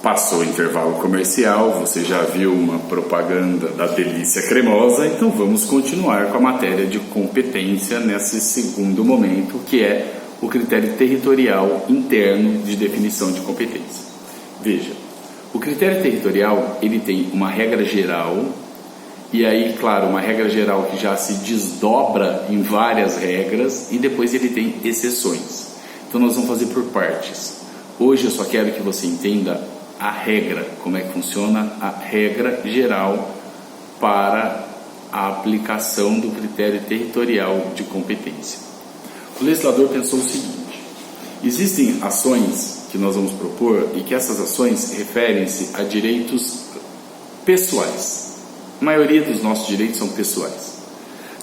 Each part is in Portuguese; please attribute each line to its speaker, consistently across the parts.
Speaker 1: Passou o intervalo comercial, você já viu uma propaganda da delícia cremosa, então vamos continuar com a matéria de competência nesse segundo momento, que é o critério territorial interno de definição de competência. Veja, o critério territorial, ele tem uma regra geral, e aí, claro, uma regra geral que já se desdobra em várias regras, e depois ele tem exceções. Então nós vamos fazer por partes. Hoje eu só quero que você entenda a regra, como é que funciona a regra geral para a aplicação do critério territorial de competência. O legislador pensou o seguinte: existem ações que nós vamos propor e que essas ações referem-se a direitos pessoais. A maioria dos nossos direitos são pessoais,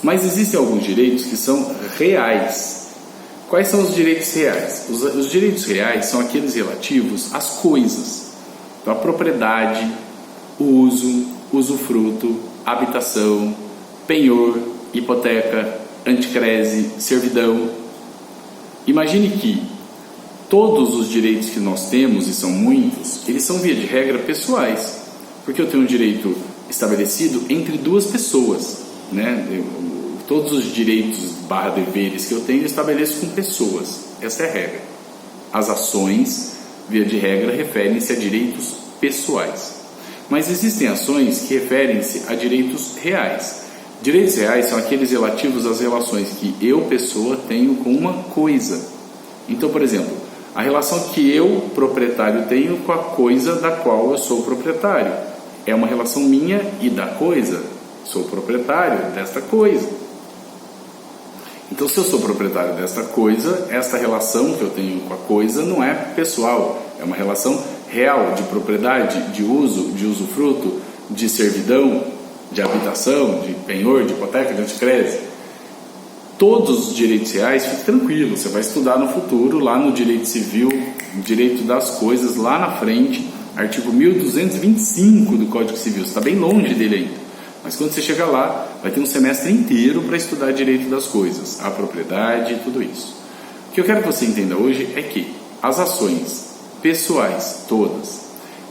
Speaker 1: mas existem alguns direitos que são reais. Quais são os direitos reais? Os direitos reais são aqueles relativos às coisas. Então, a propriedade, o uso, usufruto, habitação, penhor, hipoteca, anticrese, servidão. Imagine que todos os direitos que nós temos, e são muitos, eles são via de regra pessoais, porque eu tenho um direito estabelecido entre duas pessoas, né? Todos os direitos / deveres que eu tenho, eu estabeleço com pessoas. Essa é a regra. As ações, via de regra, referem-se a direitos pessoais. Mas existem ações que referem-se a direitos reais. Direitos reais são aqueles relativos às relações que eu, pessoa, tenho com uma coisa. Então, por exemplo, a relação que eu, proprietário, tenho com a coisa da qual eu sou proprietário é uma relação minha e da coisa. Sou proprietário desta coisa. Então, se eu sou proprietário desta coisa, esta relação que eu tenho com a coisa não é pessoal, é uma relação real de propriedade, de uso, de usufruto, de servidão, de habitação, de penhor, de hipoteca, de anticrese. Todos os direitos reais, fique tranquilo, você vai estudar no futuro, lá no direito civil, direito das coisas, lá na frente, artigo 1225 do Código Civil, você está bem longe dele ainda. Mas quando você chegar lá, vai ter um semestre inteiro para estudar direito das coisas, a propriedade e tudo isso. O que eu quero que você entenda hoje é que as ações pessoais todas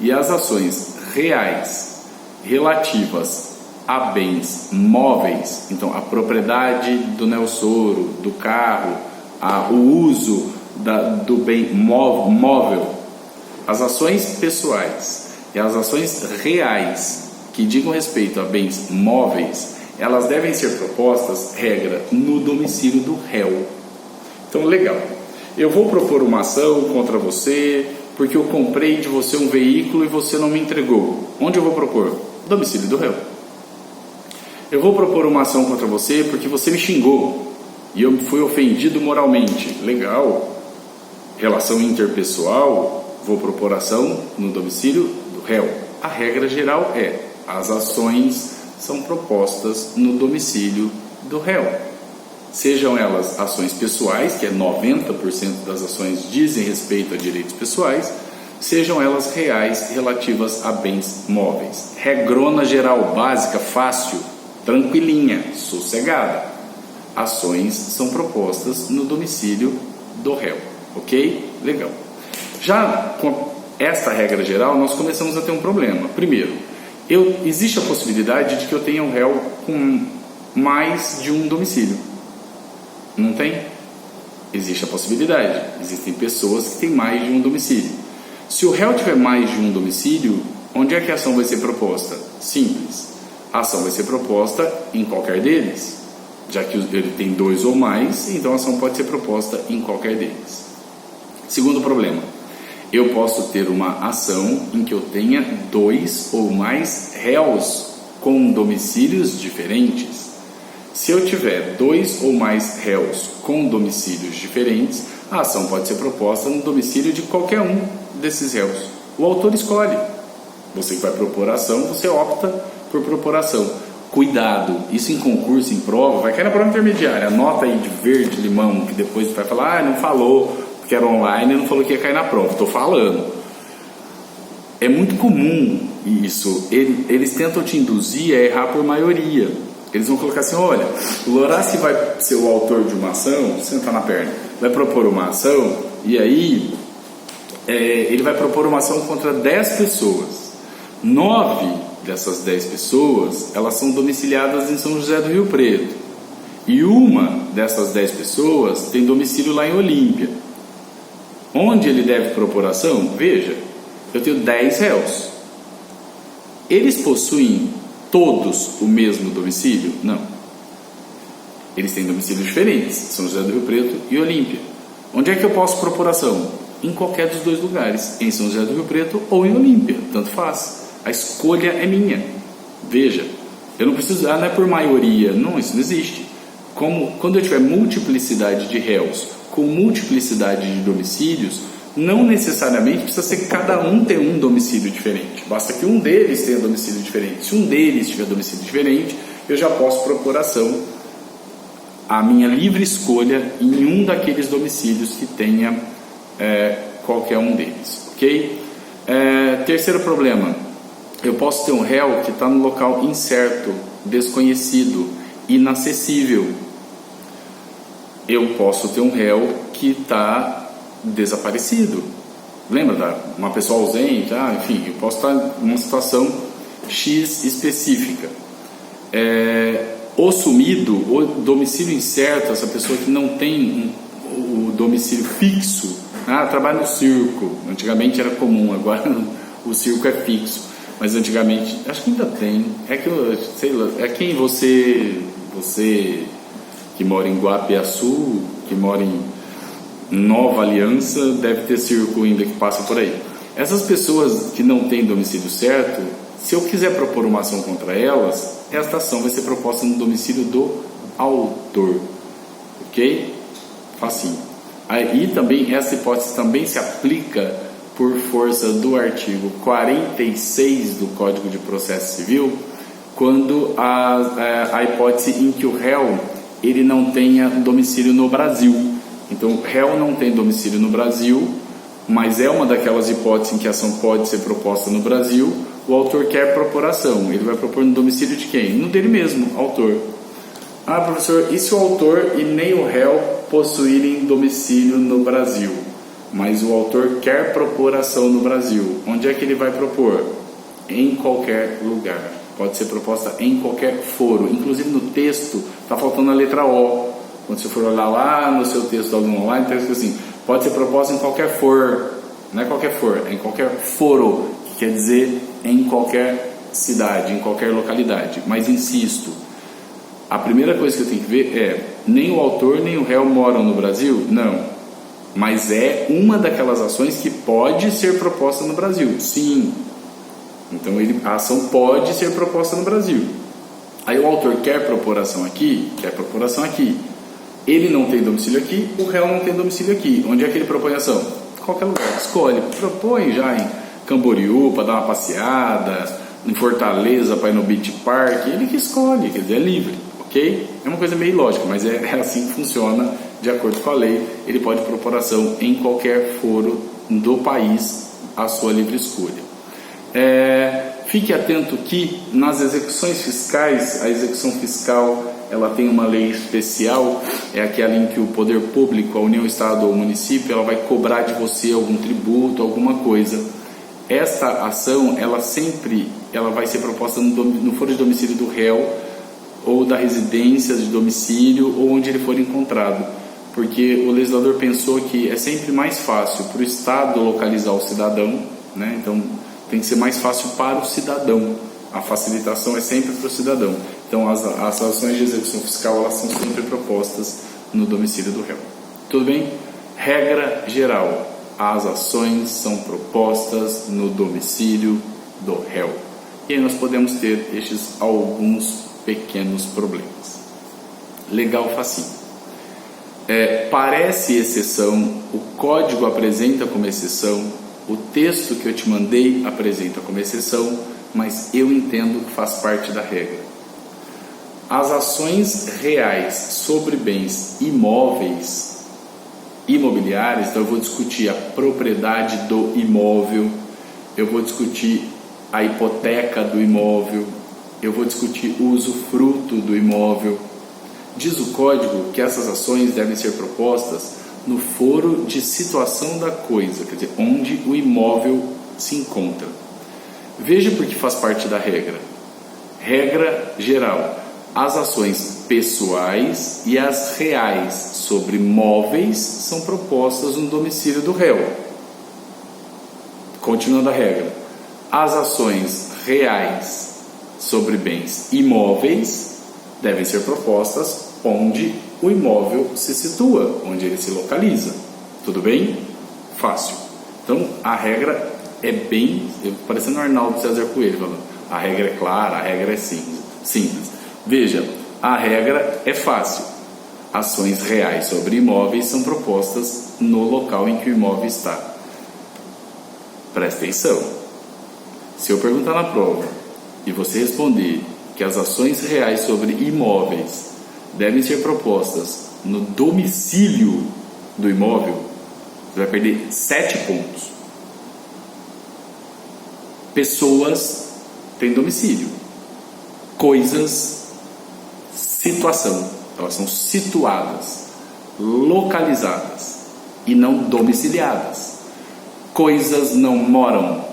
Speaker 1: e as ações reais relativas a bens móveis, então a propriedade do Nelsoro, do carro, o uso do bem móvel, as ações pessoais e as ações reais que digam respeito a bens móveis, elas devem ser propostas, regra, no domicílio do réu. Então, legal, eu vou propor uma ação contra você porque eu comprei de você um veículo e você não me entregou. Onde eu vou propor? Domicílio do réu. Eu vou propor uma ação contra você porque você me xingou e eu fui ofendido moralmente. Legal, relação interpessoal, vou propor ação no domicílio do réu. A regra geral é: as ações são propostas no domicílio do réu. Sejam elas ações pessoais, que é 90% das ações dizem respeito a direitos pessoais, sejam elas reais, relativas a bens móveis. Regrona geral, básica, fácil, tranquilinha, sossegada. Ações são propostas no domicílio do réu. Ok? Legal. Já com esta regra geral, nós começamos a ter um problema. Primeiro, existe a possibilidade de que eu tenha um réu com mais de um domicílio. Não tem? Existe a possibilidade. Existem pessoas que têm mais de um domicílio. Se o réu tiver mais de um domicílio, onde é que a ação vai ser proposta? Simples. A ação vai ser proposta em qualquer deles. Já que ele tem dois ou mais, então a ação pode ser proposta em qualquer deles. Segundo problema. Eu posso ter uma ação em que eu tenha dois ou mais réus com domicílios diferentes. Se eu tiver dois ou mais réus com domicílios diferentes, a ação pode ser proposta no domicílio de qualquer um desses réus. O autor escolhe. Você que vai propor a ação, você opta por propor a ação. Cuidado, isso em concurso, em prova, vai cair na prova intermediária. Anota aí de verde, limão, que depois vai falar, não falou, que era online, não falou que ia cair na prova. Estou falando. É muito comum isso. Eles tentam te induzir a errar por maioria. Eles vão colocar assim: olha, o Lorassi vai ser o autor de uma ação, senta na perna, vai propor uma ação, e aí ele vai propor uma ação contra 10 pessoas. 9 dessas 10 pessoas, elas são domiciliadas em São José do Rio Preto. E uma dessas 10 pessoas tem domicílio lá em Olímpia. Onde ele deve propor ação? Veja, eu tenho 10 réus. Eles possuem todos o mesmo domicílio? Não. Eles têm domicílios diferentes, São José do Rio Preto e Olímpia. Onde é que eu posso propor ação? Em qualquer dos dois lugares, em São José do Rio Preto ou em Olímpia, tanto faz. A escolha é minha. Veja, eu não preciso, não é por maioria, não, isso não existe. Quando eu tiver multiplicidade de réus com multiplicidade de domicílios, não necessariamente precisa ser cada um ter um domicílio diferente. Basta que um deles tenha domicílio diferente. Se um deles tiver domicílio diferente, eu já posso propor ação, a minha livre escolha, em um daqueles domicílios que tenha qualquer um deles, ok? Terceiro problema, eu posso ter um réu que está no local incerto, desconhecido, inacessível. Eu posso ter um réu que está desaparecido. Lembra uma pessoa ausente? Enfim, eu posso estar numa situação X específica. O sumido, o domicílio incerto, essa pessoa que não tem o domicílio fixo, trabalha no circo. Antigamente era comum, agora o circo é fixo, mas antigamente, acho que ainda tem. Quem você que mora em Guapiaçu, que mora em Nova Aliança, deve ter circo ainda que passa por aí. Essas pessoas que não têm domicílio certo, se eu quiser propor uma ação contra elas, esta ação vai ser proposta no domicílio do autor, ok? Facinho. Aí também, essa hipótese também se aplica por força do artigo 46 do Código de Processo Civil, quando a hipótese em que o réu ele não tenha domicílio no Brasil. Então, o réu não tem domicílio no Brasil, mas é uma daquelas hipóteses em que a ação pode ser proposta no Brasil. O autor quer propor ação, ele vai propor no domicílio de quem? No dele mesmo, autor. Professor, e se o autor e nem o réu possuírem domicílio no Brasil, mas o autor quer propor ação no Brasil, onde é que ele vai propor? Em qualquer lugar. Pode ser proposta em qualquer foro. Inclusive no texto está faltando a letra O. Quando você for olhar lá no seu texto do aluno online, está escrito assim: pode ser proposta em qualquer foro. Não é qualquer foro, é em qualquer foro, que quer dizer em qualquer cidade, em qualquer localidade. Mas insisto, a primeira coisa que eu tenho que ver é: nem o autor nem o réu moram no Brasil? Não. Mas é uma daquelas ações que pode ser proposta no Brasil. Sim. Então a ação pode ser proposta no Brasil. Aí o autor quer propor ação aqui? Quer propor ação aqui. Ele não tem domicílio aqui, o réu não tem domicílio aqui. Onde é que ele propõe ação? Qualquer lugar. Escolhe. Propõe já em Camboriú para dar uma passeada, em Fortaleza para ir no Beach Park. Ele que escolhe, quer dizer, é livre, ok? É uma coisa meio ilógica, mas é assim que funciona de acordo com a lei. Ele pode propor ação em qualquer foro do país, à sua livre escolha. Fique atento que nas execuções fiscais, a execução fiscal ela tem uma lei especial, é aquela em que o poder público, a União, Estado ou município, ela vai cobrar de você algum tributo, alguma coisa. Esta ação, ela vai ser proposta no foro de domicílio do réu ou da residência de domicílio ou onde ele for encontrado, porque o legislador pensou que é sempre mais fácil para o Estado localizar o cidadão, né? Então tem que ser mais fácil para o cidadão. A facilitação é sempre para o cidadão. Então as ações de execução fiscal elas são sempre propostas no domicílio do réu. Tudo bem? Regra geral: as ações são propostas no domicílio do réu. E aí nós podemos ter estes alguns pequenos problemas. Legal, facinho. Parece exceção, o código apresenta como exceção, o texto que eu te mandei apresenta como exceção, mas eu entendo que faz parte da regra. As ações reais sobre bens imóveis, imobiliários, então eu vou discutir a propriedade do imóvel, eu vou discutir a hipoteca do imóvel, eu vou discutir o usufruto do imóvel. Diz o código que essas ações devem ser propostas no foro de situação da coisa, quer dizer, onde o imóvel se encontra. Veja porque faz parte da regra. Regra geral: as ações pessoais e as reais sobre móveis são propostas no domicílio do réu. Continuando a regra: as ações reais sobre bens imóveis devem ser propostas onde o imóvel se situa, onde ele se localiza. Tudo bem? Fácil. Então a regra é bem, parecendo o Arnaldo César Coelho falando, a regra é clara, a regra é simples. Veja, a regra é fácil. Ações reais sobre imóveis são propostas no local em que o imóvel está. Presta atenção. Se eu perguntar na prova e você responder que as ações reais sobre imóveis devem ser propostas no domicílio do imóvel, você vai perder 7 pontos. Pessoas têm domicílio. Coisas, situação. Elas são situadas, localizadas e não domiciliadas. Coisas não moram.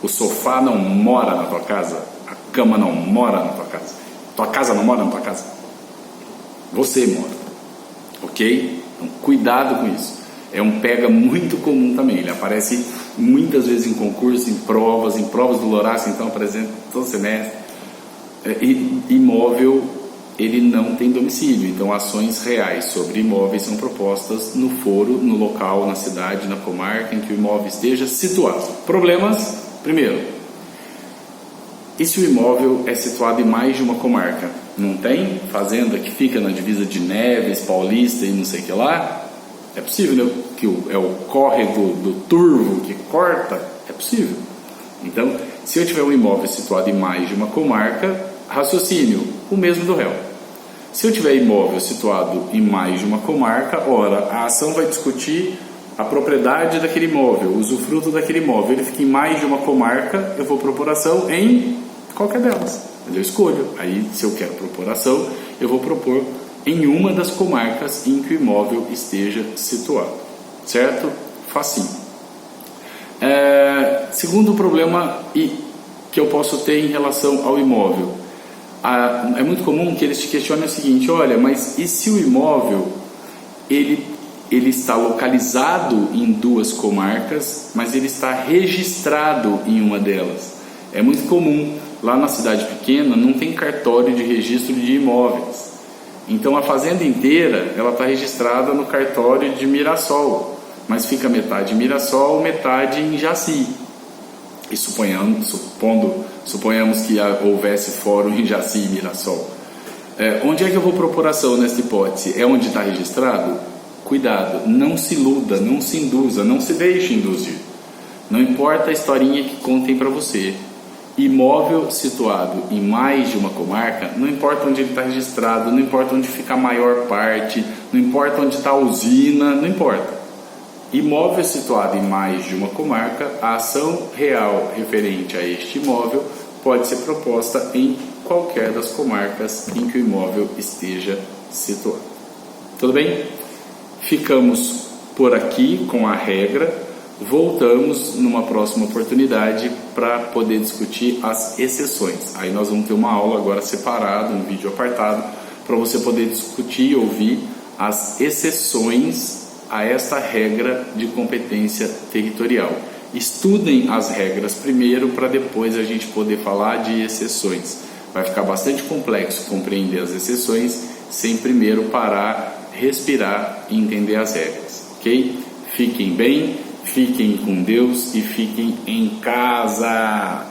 Speaker 1: O sofá não mora na tua casa. A cama não mora na tua casa. Tua casa não mora na tua casa. Você mora. Ok? Então, cuidado com isso. É um pega muito comum também. Ele aparece muitas vezes em concursos, em provas do Lorácio, então apresenta todo semestre. Imóvel, ele não tem domicílio. Então, ações reais sobre imóveis são propostas no foro, no local, na cidade, na comarca em que o imóvel esteja situado. Problemas? Primeiro, e se o imóvel é situado em mais de uma comarca? Não tem fazenda que fica na divisa de Neves, Paulista e não sei o que lá? É possível, né? Que é o córrego do Turvo que corta? É possível. Então, se eu tiver um imóvel situado em mais de uma comarca, raciocínio, o mesmo do réu. Se eu tiver imóvel situado em mais de uma comarca, ora, a ação vai discutir a propriedade daquele imóvel, o usufruto daquele imóvel. Ele fica em mais de uma comarca, eu vou propor ação em qualquer delas. Eu escolho. Aí, se eu quero propor ação, eu vou propor em uma das comarcas em que o imóvel esteja situado. Certo? Facinho. Segundo problema que eu posso ter em relação ao imóvel. É muito comum que eles te questionem o seguinte: olha, mas e se o imóvel ele está localizado em 2 comarcas, mas ele está registrado em uma delas? É muito comum, lá na cidade pequena não tem cartório de registro de imóveis. Então a fazenda inteira ela está registrada no cartório de Mirassol, mas fica metade em Mirassol, metade em Jaci. E suponhamos que houvesse fórum em Jaci e Mirassol. Onde é que eu vou propor ação nessa hipótese? É onde está registrado? Cuidado, não se iluda, não se induza, não se deixe induzir. Não importa a historinha que contem para você. Imóvel situado em mais de uma comarca, não importa onde ele está registrado, não importa onde fica a maior parte, não importa onde está a usina, não importa. Imóvel situado em mais de uma comarca, a ação real referente a este imóvel pode ser proposta em qualquer das comarcas em que o imóvel esteja situado. Tudo bem? Ficamos por aqui com a regra. Voltamos numa próxima oportunidade para poder discutir as exceções. Aí nós vamos ter uma aula agora separada, um vídeo apartado, para você poder discutir e ouvir as exceções a esta regra de competência territorial. Estudem as regras primeiro para depois a gente poder falar de exceções. Vai ficar bastante complexo compreender as exceções sem primeiro parar, respirar e entender as regras, ok? Fiquem bem. Fiquem com Deus e fiquem em casa.